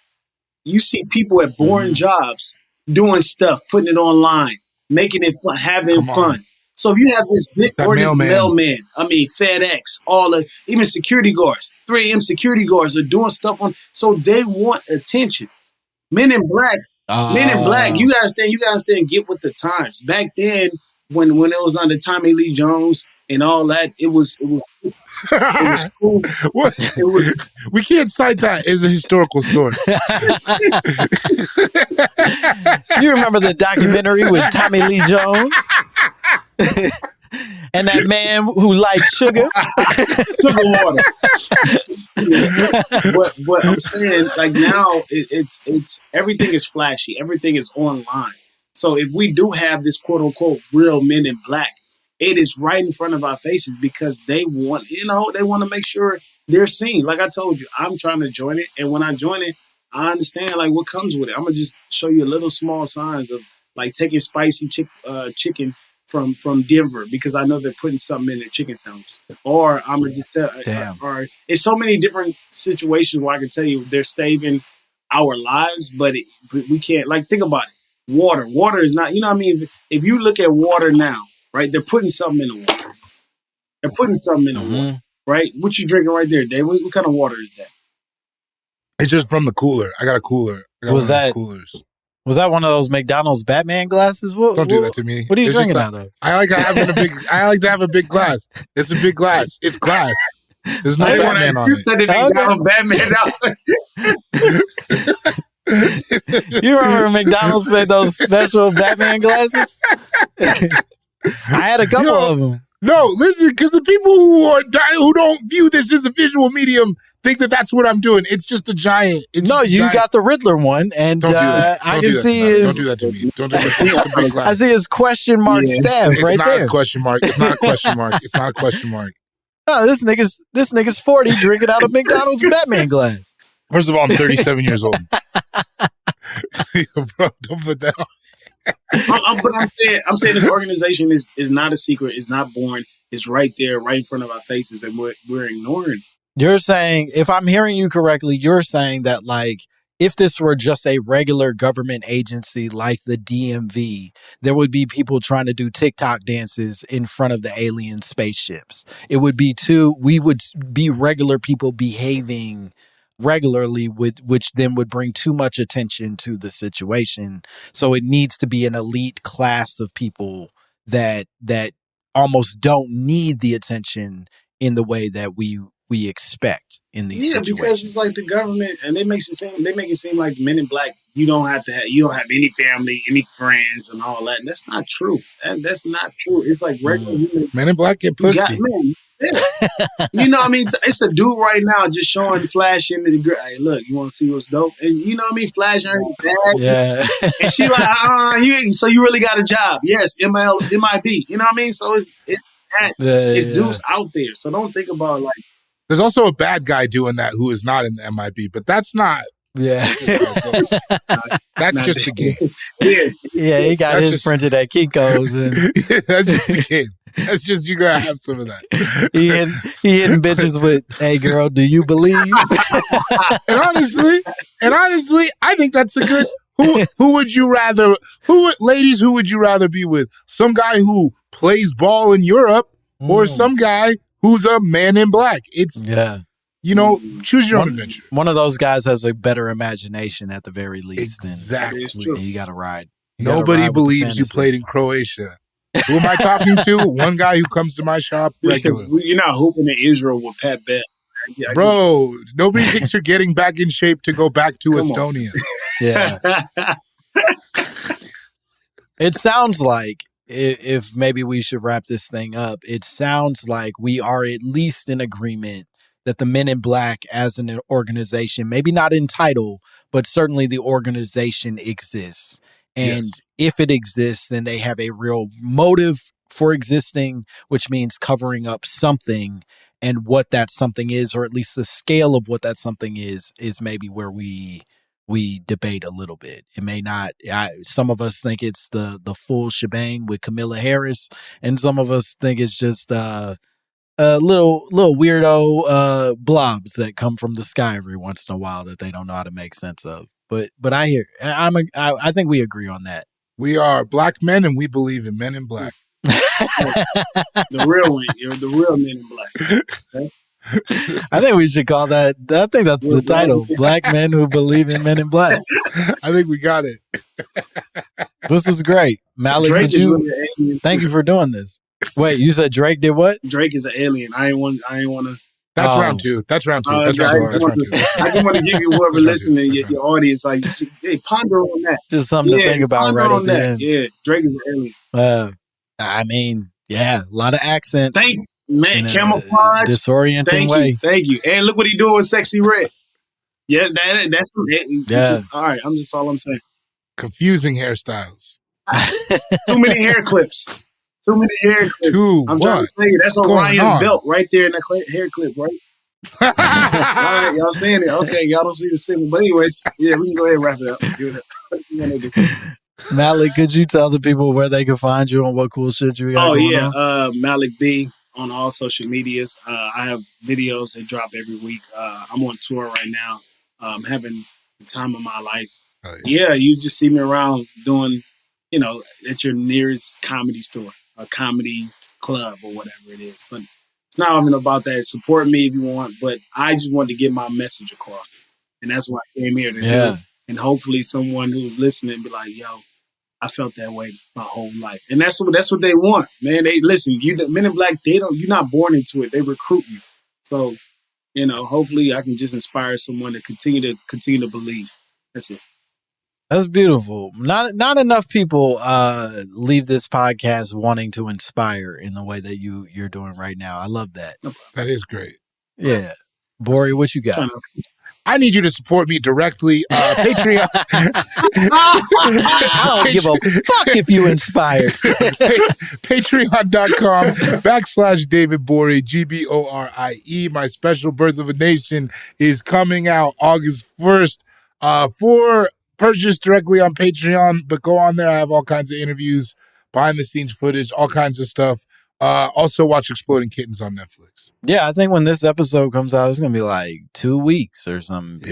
you see people at boring jobs doing stuff, putting it online, making it fun, having fun. So if you have this big mailman, I mean FedEx, even security guards, 3 AM security guards are doing stuff on. So they want attention. Men in Black, you gotta understand, get with the times. Back then, when it was under Tommy Lee Jones and all that, it was cool. We can't cite that as a historical source. You remember the documentary with Tommy Lee Jones? And that man who liked sugar water. But I'm saying, like, now it's everything is flashy, everything is online. So if we do have this quote unquote real Men in Black, it is right in front of our faces because they want to make sure they're seen. Like I told you, I'm trying to join it, and when I join it, I understand like what comes with it. I'm gonna just show you a little small signs of like taking spicy chicken from Denver because I know they're putting something in their chicken sandwich. Or I'm gonna just tell. Or it's so many different situations where I can tell you they're saving our lives, but we can't. Like, think about it. Water is not. You know what I mean? If you look at water now, right? They're putting something in the water. They're putting something in the water, right? What you drinking right there, Dave? What kind of water is that? It's just from the cooler. I got a cooler. Was that coolers? Was that one of those McDonald's Batman glasses? Don't do that to me. What are you drinking out of? I like to have a big glass. It's a big glass. It's glass. There's no Batman on it. You said McDonald's Batman out. You remember McDonald's made those special Batman glasses? I had a couple of them. No, listen, because the people who don't view this as a visual medium think that that's what I'm doing. It's just a giant. Got the Riddler one, and I can see his. Don't do that to me. Don't do that to me. I see his question mark staff right there. It's not a question mark. It's not a question mark. It's not a question mark. No, this nigga's 40 drinking out of McDonald's Batman glass. First of all, I'm 37 years old. Bro, don't put that on. But I'm saying this organization is not a secret. It's not boring. It's right there, right in front of our faces, and we're ignoring. You're saying, if I'm hearing you correctly, you're saying that like if this were just a regular government agency like the DMV, there would be people trying to do TikTok dances in front of the alien spaceships. It would be we would be regular people behaving regularly, which then would bring too much attention to the situation. So it needs to be an elite class of people that almost don't need the attention in the way that we expect in these situations. Yeah, because it's like the government, and they make it seem like Men in Black, you don't have any family, any friends, and all that. And that's not true. That's not true. It's like regular human. Men in Black get pussy. You know what I mean? It's a dude right now just flashing the girl. Hey, look, you want to see what's dope? And you know what I mean? Flashing her bag. Yeah. And she like, so you really got a job? Yes, MIB. You know what I mean? So it's dudes out there. So don't think about like. There's also a bad guy doing that who is not in the MIB, but that's not. Yeah. That's just the game. Yeah, he got his printed at Kinko's. And that's just the game. That's just, you gotta have some of that. He hitting bitches with, "Hey girl, do you believe?" And honestly, I think that's a good. Who would you rather? Ladies, who would you rather be with? Some guy who plays ball in Europe, or some guy who's a Man in Black? It's choose your own adventure. One of those guys has a better imagination at the very least. Exactly. And you got to ride. Nobody believes you played in Croatia. Who am I talking to? One guy who comes to my shop regularly. You're not hooping in Israel with Pat Bet. Bro, nobody thinks you're getting back in shape to go back to Estonia. Yeah. It sounds like, if maybe we should wrap this thing up, it sounds like we are at least in agreement that the Men in Black as an organization, maybe not in title, but certainly the organization exists. And if it exists, then they have a real motive for existing, which means covering up something. And what that something is, or at least the scale of what that something is maybe where we debate a little bit. It may not. Some of us think it's the full shebang with Kamala Harris, and some of us think it's just little weirdo blobs that come from the sky every once in a while that they don't know how to make sense of. But I think we agree on that. We are Black men, and we believe in Men in Black. The real one. You're the real Men in Black. Okay? I think we should call that. I think that's the title: Black Men Who Believe in Men in Black. I think we got it. This is great, Malik. Thank you for doing this. Wait, you said Drake did what? Drake is an alien. I ain't want to. That's round two. That's round two. I just want to give you whoever listening, your audience, like, hey, ponder on that. Just something to think about right at the end. Yeah, Drake is an alien. I mean, yeah, a lot of accents. Man, camouflage. Disorienting way. Thank you. And look what he doing with Sexy Red. Yeah, that's all right. That's all I'm saying. Confusing hairstyles. Too many hair clips. I'm trying to tell you, that's Orion's belt right there in the hair clip, right? All right, y'all saying it. Okay, y'all don't see the signal. But anyways, yeah, we can go ahead and wrap it up. Malik, could you tell the people where they can find you and what cool shit you got going on? Malik B on all social medias. I have videos that drop every week. I'm on tour right now. I'm having the time of my life. Yeah, you just see me around doing, at your nearest comedy store, a comedy club or whatever it is. But it's not even about that. Support me if you want, but I just want to get my message across. And that's why I came here to do. And hopefully someone who's listening be like, yo, I felt that way my whole life. And that's what they want, man. They listen, Men in Black, you're not born into it. They recruit you. So, hopefully I can just inspire someone to continue to believe. That's it. That's beautiful. Not enough people leave this podcast wanting to inspire in the way that you're doing right now. I love that. That is great. Yeah. Bori, what you got? I need you to support me directly. Patreon. I don't give a fuck if you inspired. Patreon.com/David Borie, GBORIE. My special Birth of a Nation is coming out August 1st. For purchase directly on Patreon, but go on there. I have all kinds of interviews, behind the scenes footage, all kinds of stuff. Also watch Exploding Kittens on Netflix. Yeah, I think when this episode comes out, it's going to be like 2 weeks or something.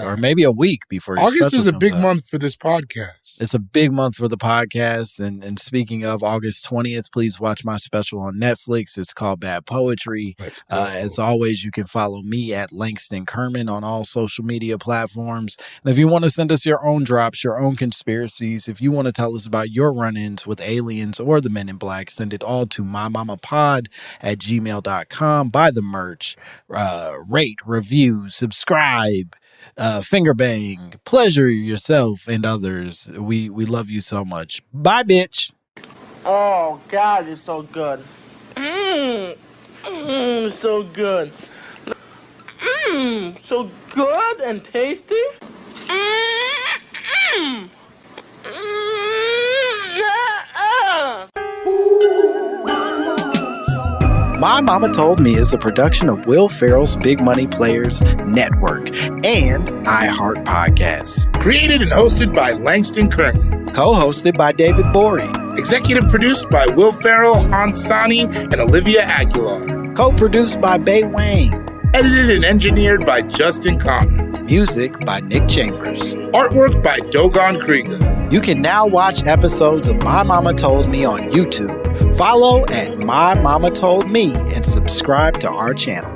Or maybe a week before. August is a big month for this podcast. It's a big month for the podcast. And speaking of August 20th, please watch my special on Netflix. It's called Bad Poetry. As always, you can follow me at Langston Kerman on all social media platforms. And if you want to send us your own drops, your own conspiracies, if you want to tell us about your run-ins with aliens or the Men in Black, send it all to mymommapod@gmail.com. Buy the merch, rate, review, subscribe, finger bang, pleasure yourself and others. We love you so much. Bye, bitch. Oh, God, it's so good. So good. So good and tasty. My Momma Told Me is a production of Will Ferrell's Big Money Players Network and iHeart Podcasts. Created and hosted by Langston Kerman. Co-hosted by David Borie. Executive produced by Will Ferrell, Hansani, and Olivia Aguilar. Co-produced by Bay Wang. Edited and engineered by Justin Conner. Music by Nick Chambers. Artwork by Dogon Krieger. You can now watch episodes of My Momma Told Me on YouTube. Follow at My Momma Told Me and subscribe to our channel.